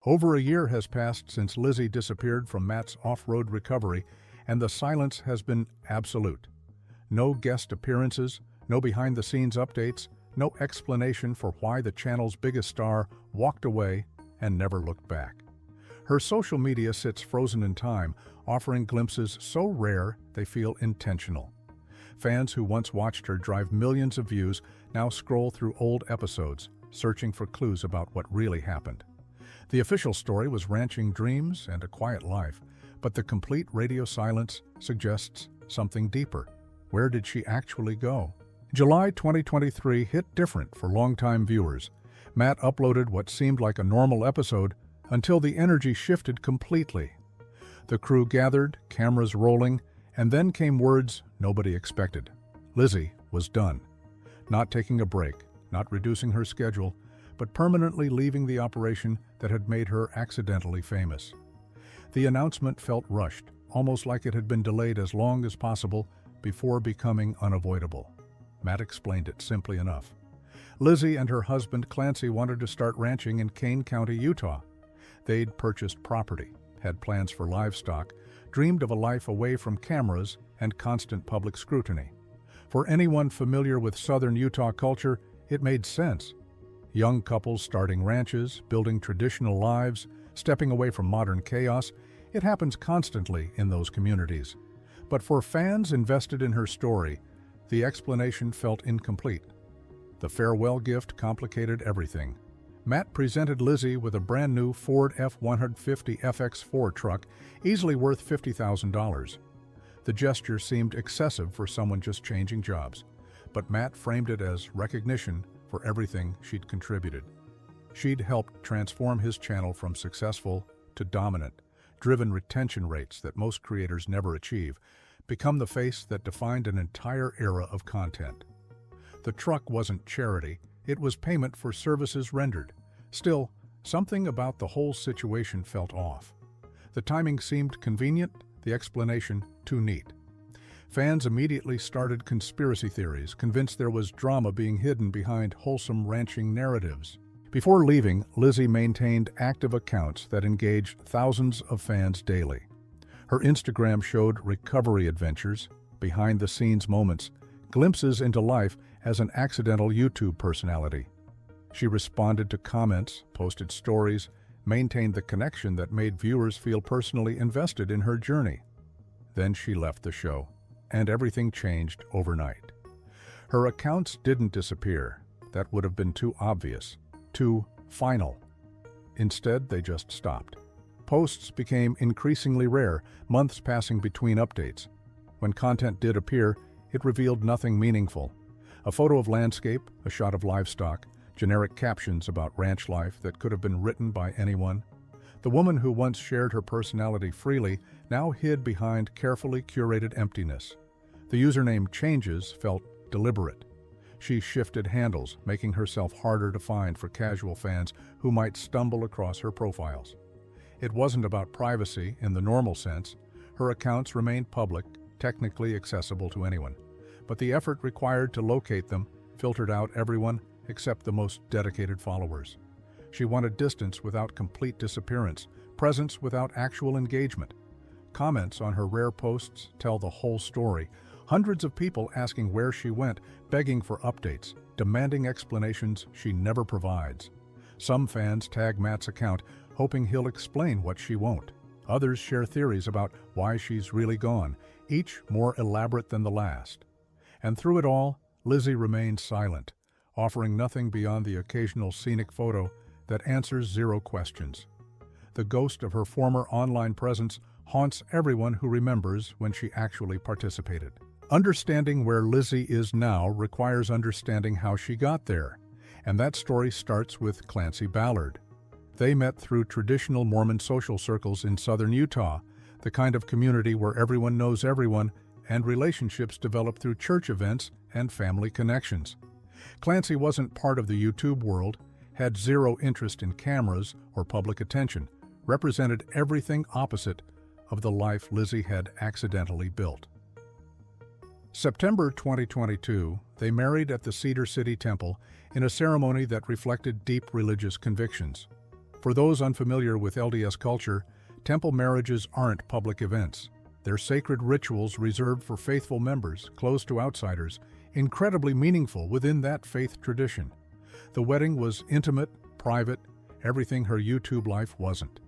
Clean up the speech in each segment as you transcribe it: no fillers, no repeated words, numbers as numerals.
Over a year has passed since Lizzy disappeared from Matt's off-road recovery, and the silence has been absolute. No guest appearances, no behind-the-scenes updates, no explanation for why the channel's biggest star walked away and never looked back. Her social media sits frozen in time, offering glimpses so rare they feel intentional. Fans who once watched her drive millions of views now scroll through old episodes, searching for clues about what really happened. The official story was ranching dreams and a quiet life, but the complete radio silence suggests something deeper. Where did she actually go? July 2023 hit different for longtime viewers. Matt uploaded what seemed like a normal episode until the energy shifted completely. The crew gathered, cameras rolling, and then came words nobody expected. Lizzy was done. Not taking a break, not reducing her schedule, but permanently leaving the operation that had made her accidentally famous. The announcement felt rushed, almost like it had been delayed as long as possible before becoming unavoidable. Matt explained it simply enough. Lizzy and her husband Clancy wanted to start ranching in Kane County, Utah. They'd purchased property, had plans for livestock, dreamed of a life away from cameras and constant public scrutiny. For anyone familiar with southern Utah culture, it made sense. Young couples starting ranches, building traditional lives, stepping away from modern chaos, it happens constantly in those communities. But for fans invested in her story, the explanation felt incomplete. The farewell gift complicated everything. Matt presented Lizzy with a brand new Ford F-150 FX4 truck, easily worth $50,000. The gesture seemed excessive for someone just changing jobs, but Matt framed it as recognition for everything she'd contributed. She'd helped transform his channel from successful to dominant, driven retention rates that most creators never achieve, become the face that defined an entire era of content. The truck wasn't charity, it was payment for services rendered. Still, something about the whole situation felt off. The timing seemed convenient, the explanation too neat. Fans immediately started conspiracy theories, convinced there was drama being hidden behind wholesome ranching narratives. Before leaving, Lizzy maintained active accounts that engaged thousands of fans daily. Her Instagram showed recovery adventures, behind-the-scenes moments, glimpses into life as an accidental YouTube personality. She responded to comments, posted stories, maintained the connection that made viewers feel personally invested in her journey. Then she left the show, and everything changed overnight. Her accounts didn't disappear. That would have been too obvious, too final. Instead, they just stopped. Posts became increasingly rare, months passing between updates. When content did appear, it revealed nothing meaningful. A photo of landscape, a shot of livestock, generic captions about ranch life that could have been written by anyone. The woman who once shared her personality freely now hid behind carefully curated emptiness. The username changes felt deliberate. She shifted handles, making herself harder to find for casual fans who might stumble across her profiles. It wasn't about privacy in the normal sense. Her accounts remained public, technically accessible to anyone. But the effort required to locate them filtered out everyone except the most dedicated followers. She wanted distance without complete disappearance, presence without actual engagement. Comments on her rare posts tell the whole story. Hundreds of people asking where she went, begging for updates, demanding explanations she never provides. Some fans tag Matt's account, hoping he'll explain what she won't. Others share theories about why she's really gone, each more elaborate than the last. And through it all, Lizzy remained silent, offering nothing beyond the occasional scenic photo that answers zero questions. The ghost of her former online presence haunts everyone who remembers when she actually participated. Understanding where Lizzy is now requires understanding how she got there, and that story starts with Clancy Ballard. They met through traditional Mormon social circles in southern Utah, the kind of community where everyone knows everyone and relationships develop through church events and family connections. Clancy wasn't part of the YouTube world, had zero interest in cameras or public attention, represented everything opposite of the life Lizzy had accidentally built. September 2022, they married at the Cedar City Temple in a ceremony that reflected deep religious convictions. For those unfamiliar with LDS culture, temple marriages aren't public events. They're sacred rituals reserved for faithful members, closed to outsiders, incredibly meaningful within that faith tradition. The wedding was intimate, private, everything her YouTube life wasn't.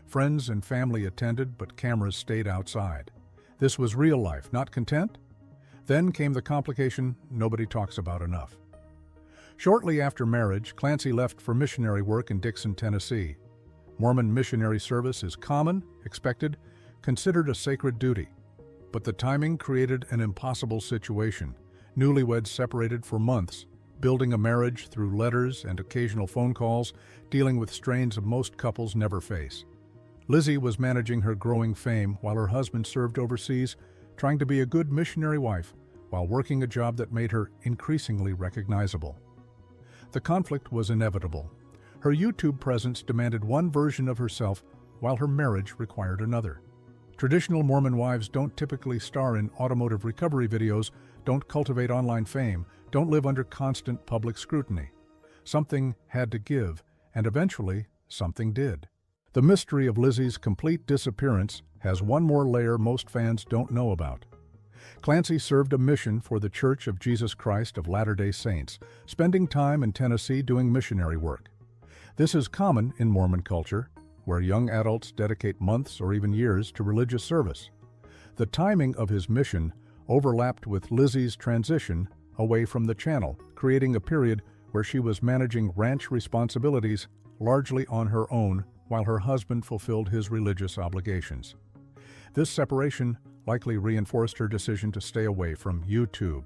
Friends and family attended, but cameras stayed outside. This was real life, not content? Then came the complication nobody talks about enough. Shortly after marriage, Clancy left for missionary work in Dixon, Tennessee. Mormon missionary service is common, expected, considered a sacred duty. But the timing created an impossible situation. Newlyweds separated for months, building a marriage through letters and occasional phone calls, dealing with strains most couples never face. Lizzy was managing her growing fame while her husband served overseas, trying to be a good missionary wife while working a job that made her increasingly recognizable. The conflict was inevitable. Her YouTube presence demanded one version of herself, while her marriage required another. Traditional Mormon wives don't typically star in automotive recovery videos, don't cultivate online fame, don't live under constant public scrutiny. Something had to give, and eventually, something did. The mystery of Lizzy's complete disappearance has one more layer most fans don't know about. Clancy served a mission for the Church of Jesus Christ of Latter-day Saints, spending time in Tennessee doing missionary work. This is common in Mormon culture, where young adults dedicate months or even years to religious service. The timing of his mission overlapped with Lizzy's transition away from the channel, creating a period where she was managing ranch responsibilities largely on her own while her husband fulfilled his religious obligations. This separation likely reinforced her decision to stay away from YouTube.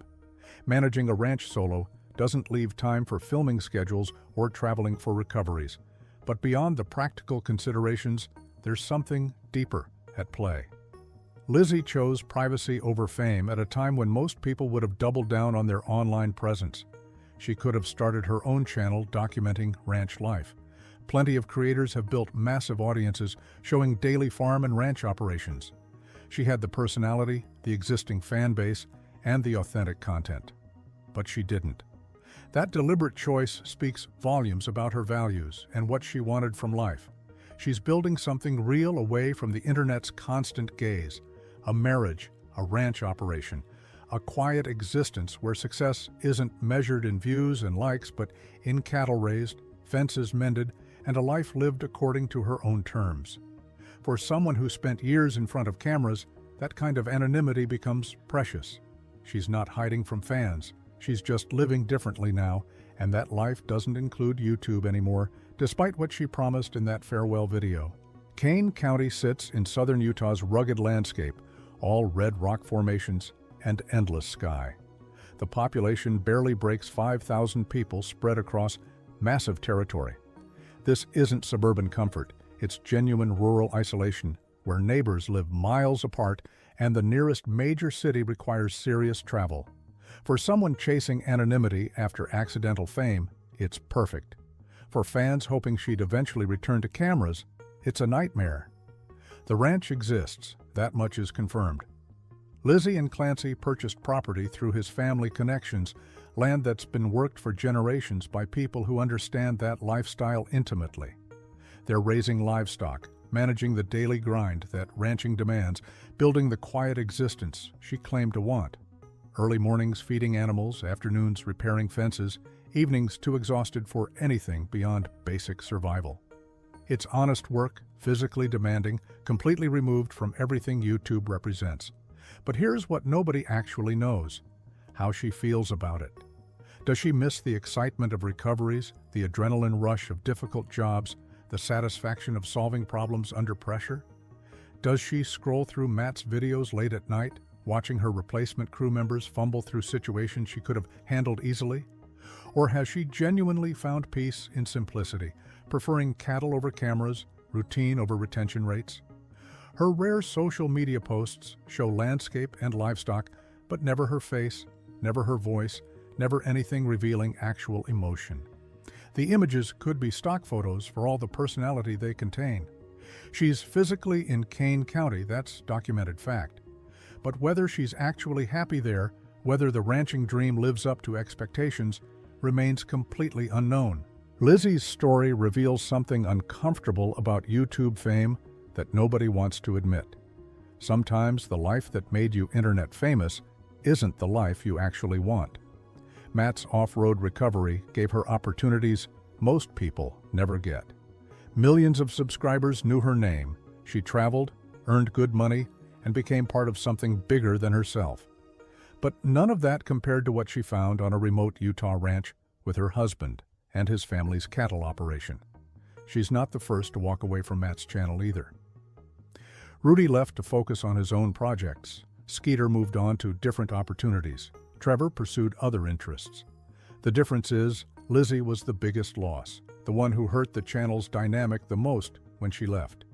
Managing a ranch solo doesn't leave time for filming schedules or traveling for recoveries. But beyond the practical considerations, there's something deeper at play. Lizzy chose privacy over fame at a time when most people would have doubled down on their online presence. She could have started her own channel documenting ranch life. Plenty of creators have built massive audiences showing daily farm and ranch operations. She had the personality, the existing fan base, and the authentic content. But she didn't. That deliberate choice speaks volumes about her values and what she wanted from life. She's building something real away from the internet's constant gaze. A marriage, a ranch operation, a quiet existence where success isn't measured in views and likes, but in cattle raised, fences mended, and a life lived according to her own terms. For someone who spent years in front of cameras, that kind of anonymity becomes precious. She's not hiding from fans. She's just living differently now, and that life doesn't include YouTube anymore, despite what she promised in that farewell video. Kane County sits in southern Utah's rugged landscape, all red rock formations and endless sky. The population barely breaks 5,000 people spread across massive territory. This isn't suburban comfort. It's genuine rural isolation, where neighbors live miles apart and the nearest major city requires serious travel. For someone chasing anonymity after accidental fame, it's perfect. For fans hoping she'd eventually return to cameras, it's a nightmare. The ranch exists, that much is confirmed. Lizzy and Clancy purchased property through his family connections, land that's been worked for generations by people who understand that lifestyle intimately. They're raising livestock, managing the daily grind that ranching demands, building the quiet existence she claimed to want. Early mornings feeding animals, afternoons repairing fences, evenings too exhausted for anything beyond basic survival. It's honest work, physically demanding, completely removed from everything YouTube represents. But here's what nobody actually knows: how she feels about it. Does she miss the excitement of recoveries, the adrenaline rush of difficult jobs, the satisfaction of solving problems under pressure? Does she scroll through Matt's videos late at night, watching her replacement crew members fumble through situations she could have handled easily? Or has she genuinely found peace in simplicity, preferring cattle over cameras, routine over retention rates? Her rare social media posts show landscape and livestock, but never her face, never her voice, never anything revealing actual emotion. The images could be stock photos for all the personality they contain. She's physically in Kane County, that's documented fact. But whether she's actually happy there, whether the ranching dream lives up to expectations, remains completely unknown. Lizzy's story reveals something uncomfortable about YouTube fame that nobody wants to admit. Sometimes the life that made you internet famous isn't the life you actually want. Matt's off-road recovery gave her opportunities most people never get. Millions of subscribers knew her name. She traveled, earned good money, and became part of something bigger than herself. But none of that compared to what she found on a remote Utah ranch with her husband and his family's cattle operation. She's not the first to walk away from Matt's channel either. Rudy left to focus on his own projects. Skeeter moved on to different opportunities. Trevor pursued other interests. The difference is, Lizzy was the biggest loss, the one who hurt the channel's dynamic the most when she left.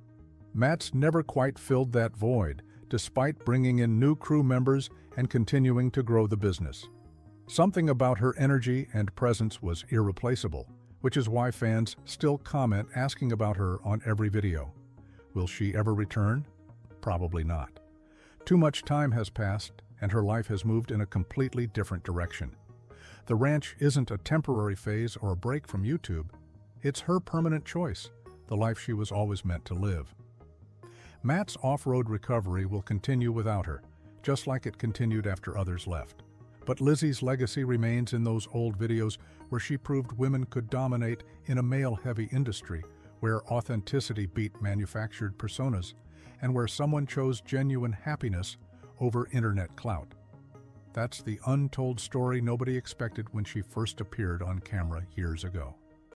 Matt's never quite filled that void, despite bringing in new crew members and continuing to grow the business. Something about her energy and presence was irreplaceable, which is why fans still comment asking about her on every video. Will she ever return? Probably not. Too much time has passed, and her life has moved in a completely different direction. The ranch isn't a temporary phase or a break from YouTube. It's her permanent choice, the life she was always meant to live. Matt's off-road recovery will continue without her, just like it continued after others left. But Lizzy's legacy remains in those old videos where she proved women could dominate in a male-heavy industry, where authenticity beat manufactured personas, and where someone chose genuine happiness over internet clout. That's the untold story nobody expected when she first appeared on camera years ago.